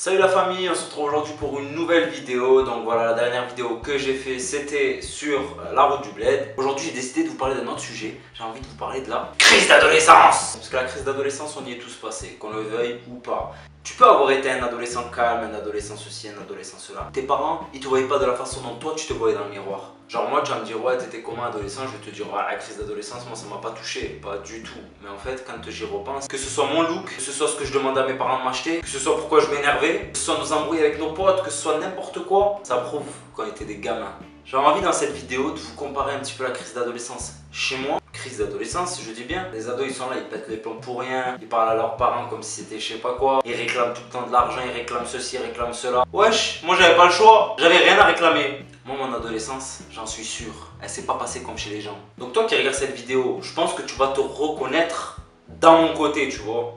Salut la famille, on se retrouve aujourd'hui pour une nouvelle vidéo. Donc voilà, la dernière vidéo que j'ai fait c'était sur la route du bled. Aujourd'hui j'ai décidé de vous parler d'un autre sujet. J'ai envie de vous parler de la crise d'adolescence. Parce que la crise d'adolescence, on y est tous passés, qu'on le veuille ou pas. Tu peux avoir été un adolescent calme, un adolescent ceci, un adolescent cela. Tes parents, ils te voyaient pas de la façon dont toi tu te voyais dans le miroir. Genre moi tu vas me dire ouais t'étais comment adolescent, je vais te dire ouais la crise d'adolescence moi ça m'a pas touché, pas du tout. Mais en fait quand j'y repense, que ce soit mon look, que ce soit ce que je demandais à mes parents de m'acheter, que ce soit pourquoi je m'énervais, que ce soit nos embrouilles avec nos potes, que ce soit n'importe quoi, ça prouve qu'on était des gamins. J'ai envie dans cette vidéo de vous comparer un petit peu la crise d'adolescence chez moi. Crise d'adolescence, je dis bien. Les ados ils sont là, ils pètent les plombs pour rien. Ils parlent à leurs parents comme si c'était je sais pas quoi. Ils réclament tout le temps de l'argent, ils réclament ceci, ils réclament cela. Wesh, moi j'avais pas le choix, j'avais rien à réclamer. Moi mon adolescence, j'en suis sûr, elle s'est pas passée comme chez les gens. Donc toi qui regardes cette vidéo, je pense que tu vas te reconnaître dans mon côté, tu vois.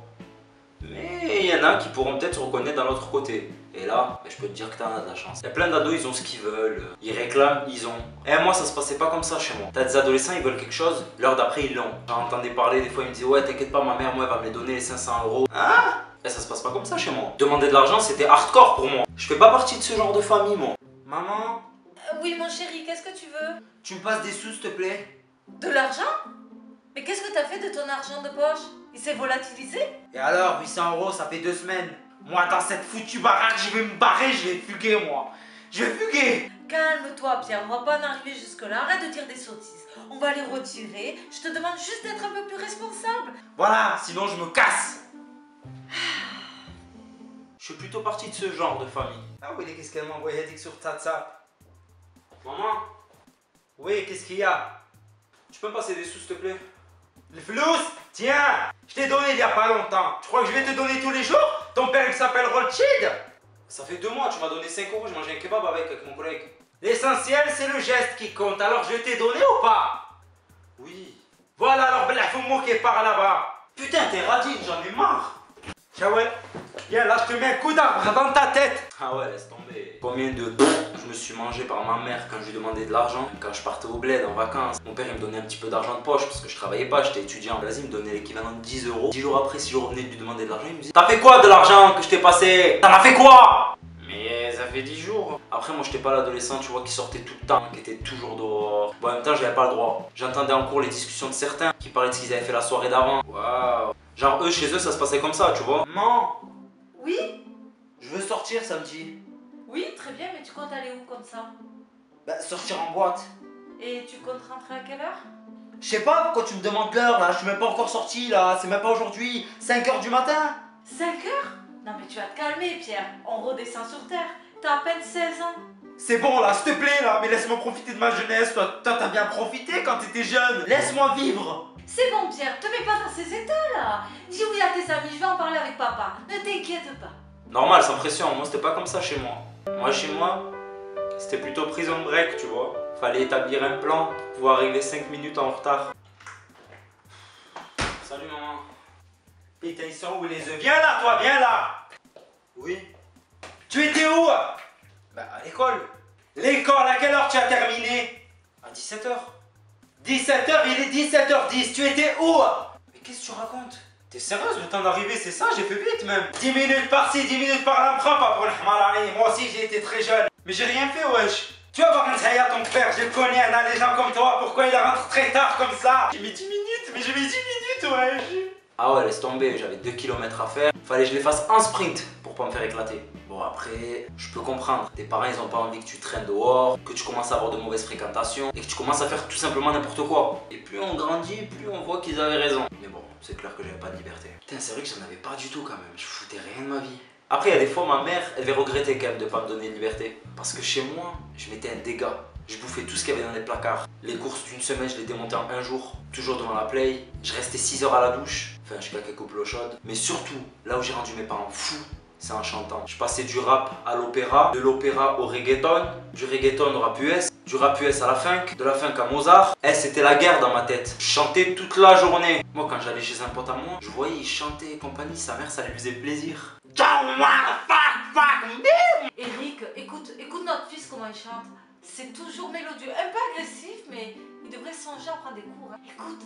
Mais il y en a qui pourront peut-être se reconnaître dans l'autre côté. Et là, je peux te dire que t'en as de la chance. Il y a plein d'ados, ils ont ce qu'ils veulent. Ils réclament, ils ont. Et moi, ça se passait pas comme ça chez moi. T'as des adolescents, ils veulent quelque chose, l'heure d'après, ils l'ont. J'entendais parler, des fois, ils me disaient ouais, t'inquiète pas, ma mère, moi, elle va me les donner les 500 €. Hein? Et ça se passe pas comme ça chez moi. Demander de l'argent, c'était hardcore pour moi. Je fais pas partie de ce genre de famille, moi. Maman? Oui, mon chéri, qu'est-ce que tu veux? Tu me passes des sous, s'il te plaît? De l'argent? Mais qu'est-ce que t'as fait de ton argent de poche? Il s'est volatilisé? Et alors, 800 €, ça fait 2 semaines. Moi, dans cette foutue baraque, je vais me barrer, je vais fuguer, moi. Je vais fuguer. Calme-toi, Pierre, on va pas en arriver jusque-là. Arrête de dire des sottises. On va les retirer. Je te demande juste d'être un peu plus responsable. Voilà, sinon je me casse. Je suis plutôt parti de ce genre de famille. Ah oui, qu'est-ce qu'elle m'a envoyé sur WhatsApp? Maman? Oui, qu'est-ce qu'il y a? Tu peux me passer des sous, s'il te plaît? Le flous? Tiens, je t'ai donné il y a pas longtemps. Tu crois que je vais te donner tous les jours? Ton père il s'appelle Rothschild? Ça fait 2 mois, tu m'as donné 5 €, j'ai mangé un kebab avec mon collègue. L'essentiel c'est le geste qui compte, alors je t'ai donné ou pas? Oui. Voilà, alors ben, faut me moquer par là-bas. Putain, t'es radine, j'en ai marre. Tiens ouais, viens là, je te mets un coup d'arbre dans ta tête. Ah ouais, laisse tomber. Combien de je me suis mangé par ma mère quand je lui demandais de l'argent? Quand je partais au bled en vacances, mon père il me donnait un petit peu d'argent de poche parce que je travaillais pas, j'étais étudiant. Vas-y, il me donnait l'équivalent de 10 €. 10 jours après, si je revenais de lui demander de l'argent, il me disait t'as fait quoi de l'argent que je t'ai passé? T'en as fait quoi? Mais ça fait 10 jours. Après, moi j'étais pas l'adolescent, tu vois, qui sortait tout le temps, qui était toujours dehors. Bon, en même temps, j'avais pas le droit. J'entendais en cours les discussions de certains qui parlaient de ce qu'ils avaient fait la soirée d'avant. Waouh. Genre, eux, chez eux, ça se passait comme ça, tu vois. Maman, Oui? je veux sortir samedi. Oui, très bien, mais tu comptes aller où comme ça? Bah, sortir en boîte. Et tu comptes rentrer à quelle heure? Je sais pas pourquoi tu me demandes l'heure là, je suis même pas encore sorti là, c'est même pas aujourd'hui, 5 h du matin. 5 heures? Non mais tu vas te calmer, Pierre. On redescend sur terre. T'as à peine 16 ans. C'est bon là, s'il te plaît là, mais laisse-moi profiter de ma jeunesse, toi t'as bien profité quand t'étais jeune. Laisse-moi vivre. C'est bon, Pierre, te mets pas dans ces états-là. Dis oui à tes amis, je vais en parler avec papa. Ne t'inquiète pas. Normal, sans pression, moi c'était pas comme ça chez moi. Moi chez moi, c'était plutôt prison break, tu vois. Fallait établir un plan pour pouvoir arriver 5 minutes en retard. Salut maman. Putain, ils sont où les œufs? Viens là toi, viens là. Oui. Tu étais où? Bah à l'école. L'école, à quelle heure tu as terminé? À 17 h. 17 h, il est 17 h 10, tu étais où? Mais qu'est-ce que tu racontes? T'es sérieuse, le temps d'arriver, c'est ça, j'ai fait vite même. 10 minutes par-ci, 10 minutes par-là, me prends pas pour le hamalani. Moi aussi j'ai été très jeune. Mais j'ai rien fait, wesh. Tu vas voir un à ton père, je le connais, un gens comme toi, pourquoi il rentre très tard comme ça? J'ai mis 10 minutes, mais j'ai mis 10 minutes, wesh. Ah ouais, laisse tomber, j'avais 2 km à faire. Fallait que je les fasse en sprint pour pas me faire éclater. Bon après, je peux comprendre. Tes parents ils ont pas envie que tu traînes dehors, que tu commences à avoir de mauvaises fréquentations et que tu commences à faire tout simplement n'importe quoi. Et plus on grandit, plus on voit qu'ils avaient raison. Mais bon, c'est clair que j'avais pas de liberté. Putain, c'est vrai que j'en avais pas du tout quand même. Je foutais rien de ma vie. Après, il y a des fois, ma mère, elle va regretter quand même de pas me donner de liberté. Parce que chez moi, je mettais un dégât. Je bouffais tout ce qu'il y avait dans les placards. Les courses d'une semaine, je les démontais en un jour. Toujours devant la play. Je restais 6 heures à la douche. Enfin, je claquais coupe l'eau chaude. Mais surtout, là où j'ai rendu mes parents fous, c'est en chantant. Je passais du rap à l'opéra, de l'opéra au reggaeton, du reggaeton au rap US, du rap US à la funk, de la funk à Mozart. Eh, c'était la guerre dans ma tête. Je chantais toute la journée. Moi, quand j'allais chez un pote à moi, je voyais il chantait et compagnie. Sa mère, ça lui faisait plaisir. Eric, écoute notre fils comment il chante. C'est toujours mélodieux, un peu agressif, mais il devrait songer à prendre des cours. Hein. Écoute.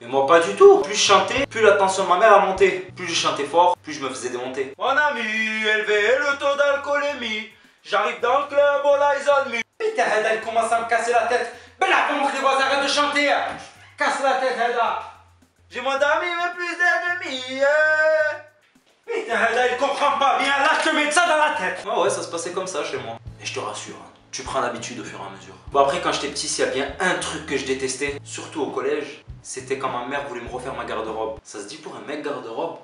Mais moi pas du tout. Plus je chantais, plus la tension de ma mère a monté. Plus je chantais fort, plus je me faisais démonter. Mon ami, élevé le taux d'alcoolémie. J'arrive dans le club, oh là ils ont mis. Putain, elle commence à me casser la tête. Ben là, comment que les voisins arrêtent de chanter? Casse la tête, Hedda. J'ai moins d'amis, mais plus d'ennemis. Putain, Hedda, il comprend pas bien. Là, je te mets ça dans la tête. Ah ouais, ça se passait comme ça chez moi. Et je te rassure, hein, tu prends l'habitude au fur et à mesure. Bon, après, quand j'étais petit, s'il y a bien un truc que je détestais, surtout au collège, c'était quand ma mère voulait me refaire ma garde-robe. Ça se dit pour un mec garde-robe?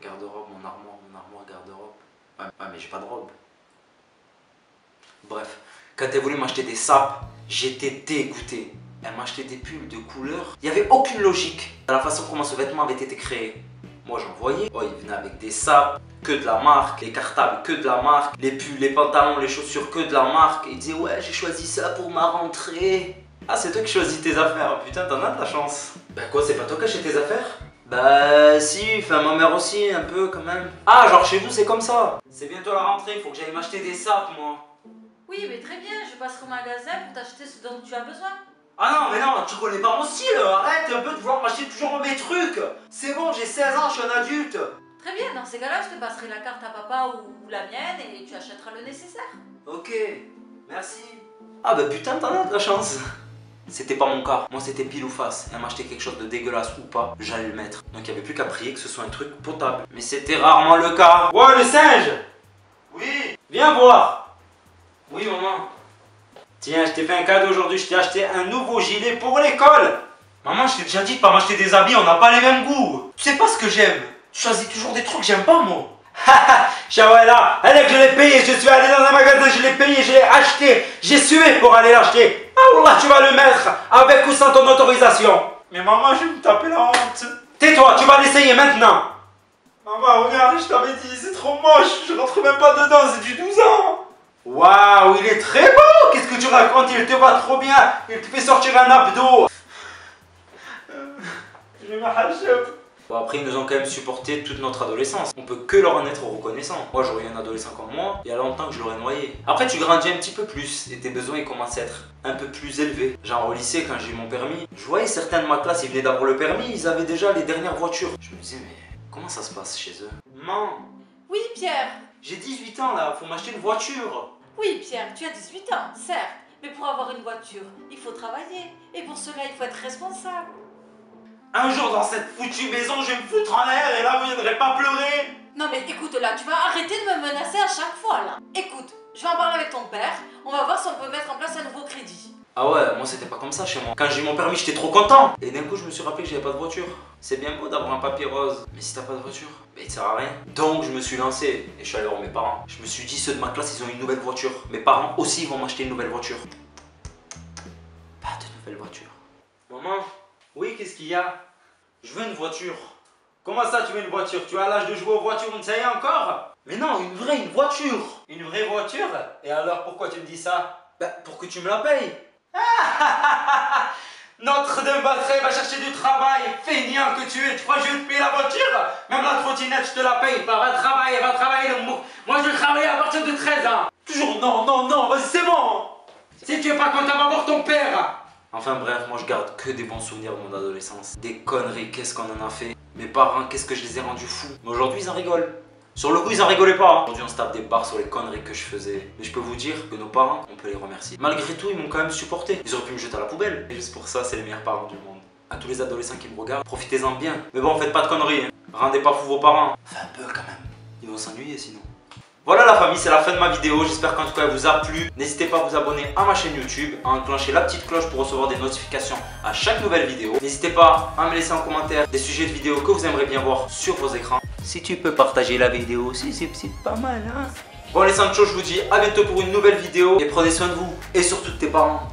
Garde-robe, mon armoire, garde-robe. Ouais, mais j'ai pas de robe. Bref, quand elle voulait m'acheter des sapes, j'étais dégoûté. Elle m'achetait des pulls de couleur. Il n'y avait aucune logique dans la façon comment ce vêtement avait été créé. Moi j'en voyais. Oh, il venait avec des sapes, que de la marque. Les cartables, que de la marque. Les pulls, les pantalons, les chaussures, que de la marque. Et il disait ouais, j'ai choisi ça pour ma rentrée. Ah, c'est toi qui choisis tes affaires. Putain, t'en as de la chance. Bah quoi, c'est pas toi qui achètes tes affaires? Bah si, enfin ma mère aussi, un peu quand même. Ah, genre chez vous c'est comme ça. C'est bientôt la rentrée, il faut que j'aille m'acheter des sapes moi. Oui, mais très bien, je passerai au magasin pour t'acheter ce dont tu as besoin. Ah non, mais non, tu connais pas mon style. Arrête un peu de vouloir m'acheter toujours mes trucs. C'est bon, j'ai 16 ans, je suis un adulte. Très bien, dans ces cas-là, je te passerai la carte à papa ou la mienne et tu achèteras le nécessaire. Ok, merci. Ah bah putain, t'en as de la chance. C'était pas mon cas, moi c'était pile ou face. Elle m'achetait quelque chose de dégueulasse ou pas, j'allais le mettre. Donc il n'y avait plus qu'à prier que ce soit un truc potable. Mais c'était rarement le cas. Ouais, le singe. Oui. Viens voir. Oui, maman. Tiens, je t'ai fait un cadeau aujourd'hui, je t'ai acheté un nouveau gilet pour l'école. Maman, je t'ai déjà dit de pas m'acheter des habits, on n'a pas les mêmes goûts. Tu sais pas ce que j'aime. Tu choisis toujours des trucs que j'aime pas, moi. Haha, Shawela, elle est que je l'ai payé, je suis allé dans un magasin, je l'ai payé, je l'ai acheté. J'ai sué pour aller l'acheter. Ah là, tu vas le mettre, avec ou sans ton autorisation. Mais maman, je vais me taper la honte. Tais-toi, tu vas l'essayer maintenant. Maman, regarde, je t'avais dit, c'est trop moche, je rentre même pas dedans, c'est du 12 ans. Waouh, il est très beau. Qu'est-ce que tu racontes? Il te va trop bien. Il te fait sortir un abdo. Je vais m'arracher. Bon, après, ils nous ont quand même supporté toute notre adolescence. On peut que leur en être reconnaissant. Moi, j'aurais eu un adolescent comme moi, il y a longtemps que je l'aurais noyé. Après, tu grandis un petit peu plus et tes besoins ils commencent à être un peu plus élevés. Genre au lycée, quand j'ai eu mon permis, je voyais certains de ma classe, ils venaient d'avoir le permis, ils avaient déjà les dernières voitures. Je me disais, mais comment ça se passe chez eux? Maman. Oui, Pierre. J'ai 18 ans là, faut m'acheter une voiture. Oui, Pierre, tu as 18 ans, certes. Mais pour avoir une voiture, il faut travailler. Et pour cela, il faut être responsable. Un jour dans cette foutue maison, je vais me foutre en l'air et là vous viendrez pas pleurer. Non mais écoute là, tu vas arrêter de me menacer à chaque fois là. Écoute, je vais en parler avec ton père, on va voir si on peut mettre en place un nouveau crédit. Ah ouais, moi c'était pas comme ça chez moi. Quand j'ai eu mon permis, j'étais trop content. Et d'un coup, je me suis rappelé que j'avais pas de voiture. C'est bien beau d'avoir un papier rose, mais si t'as pas de voiture, bah, il te sert à rien. Donc je me suis lancé et je suis allé voir mes parents. Je me suis dit, ceux de ma classe, ils ont une nouvelle voiture. Mes parents aussi vont m'acheter une nouvelle voiture. Pas de nouvelle voiture. Maman, oui, qu'est-ce qu'il y a? Je veux une voiture. Comment ça tu veux une voiture? Tu as l'âge de jouer aux voitures, ça y est encore? Mais non, une voiture. Une vraie voiture? Et alors pourquoi tu me dis ça? Bah pour que tu me la payes. Notre-Dame va chercher du travail, feignant que tu es. Tu crois que je vais te payer la voiture? Même la trottinette, je te la paye. Va travailler, va travailler. Moi je vais travailler à partir de 13 ans. Toujours non, vas-y c'est bon. Si tu es pas content, va voir ton père. Enfin bref, moi je garde que des bons souvenirs de mon adolescence. Des conneries, qu'est-ce qu'on en a fait. Mes parents, qu'est-ce que je les ai rendus fous. Mais aujourd'hui ils en rigolent. Sur le coup ils en rigolaient pas. Aujourd'hui on se tape des barres sur les conneries que je faisais. Mais je peux vous dire que nos parents, on peut les remercier. Malgré tout, ils m'ont quand même supporté. Ils auraient pu me jeter à la poubelle. Et juste pour ça, c'est les meilleurs parents du monde. À tous les adolescents qui me regardent, profitez-en bien. Mais bon, faites pas de conneries. Hein. Rendez pas fous vos parents. Enfin un peu quand même. Ils vont s'ennuyer sinon. Voilà la famille, c'est la fin de ma vidéo, j'espère qu'en tout cas elle vous a plu. N'hésitez pas à vous abonner à ma chaîne YouTube, à enclencher la petite cloche pour recevoir des notifications à chaque nouvelle vidéo. N'hésitez pas à me laisser en commentaire des sujets de vidéos que vous aimeriez bien voir sur vos écrans. Si tu peux partager la vidéo aussi, c'est pas mal hein. Bon les Sancho, je vous dis à bientôt pour une nouvelle vidéo et prenez soin de vous et surtout de tes parents.